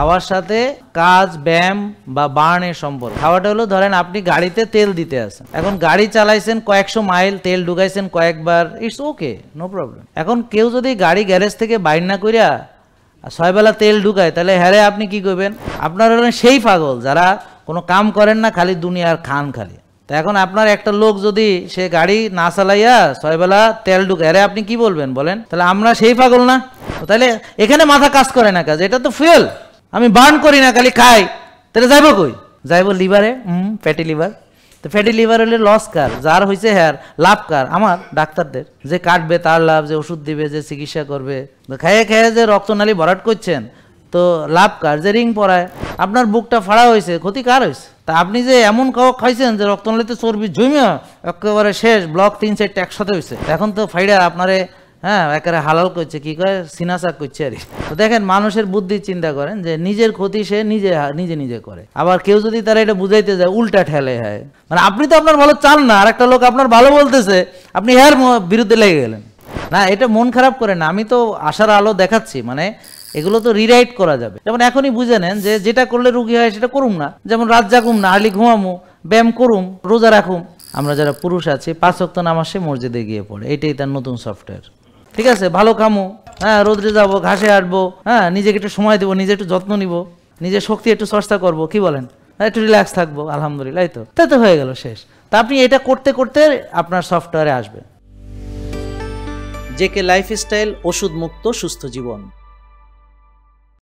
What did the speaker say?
খাওয়ার সাথে কাজ, ব্যায়াম বা বার্নের সম্পর্ক। খাওয়াটা হলো ধরেন আপনি গাড়িতে তেল দিতে আছেন, এখন গাড়ি চালাইছেন কয়েকশো মাইল, তেল ঢুকাইছেন কয়েকবার, ইটস ওকে, নো প্রবলেম। এখন কেউ যদি গাড়ি গ্যারেজ থেকে বাইর না করিয়া 6 বেলা তেল ঢুকায়, তাহলে হ্যারে আপনি কি করবেন? আপনার হলেন সেই পাগল যারা কোনো কাম করেন না, খালি দুনিয়ার খান খালি। তো এখন আপনার একটা লোক যদি সে গাড়ি না চালাইয়া 6 বেলা তেল ঢুকায়, হ্যারে আপনি কি বলবেন বলেন? তাহলে আমরা সেই পাগল না? তাহলে এখানে মাথা কাজ করে না, কাজ এটা তো ফুয়েল, আমি বার্ন করি না, খালি খাই, তাহলে যাইব কই? যাইব লিভারে, ফ্যাটি লিভার। তো ফ্যাটি লিভার হলে লস কার? যার হয়েছে হ্যার, লাভ কার? আমার ডাক্তারদের। যে কাটবে তার লাভ, যে ওষুধ দিবে, যে চিকিৎসা করবে। খেয়ে খেয়ে যে রক্তনালী ভরাট করছেন, তো লাভ কার? যে রিং পরায়। আপনার বুকটা ফাড়া হয়েছে, ক্ষতি কার হয়েছে? তা আপনি যে এমন খাওয়া খাইছেন যে রক্তনালীতে চর্বি জমিয়া একেবারে শেষ, ব্লক 3-4টা একসাথে হয়েছে, এখন তো ফাইডা আপনারে একেবারে হালাল করছে, কি কয় সিনাসাক করছে আর। তো দেখেন, মানুষের বুদ্ধি চিন্তা করেন যে নিজের ক্ষতি সে নিজে নিজে করে। আবার কেউ যদি তারা এটা বুঝাইতে যায়, উল্টা ঠেলে হয়। মানে আপনি তো আপনার ভালো চান না, আর একটা লোক আপনার ভালো বলতেছে, আপনি হ্যার বিরুদ্ধে লেগে গেলেন। না, এটা মন খারাপ করে না, আমি তো আশার আলো দেখাচ্ছি। মানে এগুলো তো রিরাইট করা যাবে। যেমন এখনই বুঝে নেন যে যেটা করলে রুগী হয় সেটা করুম না। যেমন রাত জাগুম না, আর্লি ঘুমামু, ব্যায়াম করুম, রোজা রাখুম। আমরা যারা পুরুষ আছি 5 ওয়াক্ত নামাজে মসজিদে গিয়ে পড়ে, এটাই তার নতুন সফটওয়্যার। ঠিক আছে, ভালো খামো, রোদ্রে যাবো, ঘাসে হাঁটবো, নিজেকে একটু সময় দেবো, নিজে একটু যত্ন নিব, নিজের শক্তি একটু চর্চা করবো, কি বলেন? একটু রিল্যাক্স থাকবো, আলহামদুলিল্লাহ, এই তো তাই হয়ে গেল, শেষ। তা আপনি এটা করতে করতে আপনার সফটওয়্যারে আসবে। জেকে লাইফস্টাইল, ওষুধ মুক্ত সুস্থ জীবন।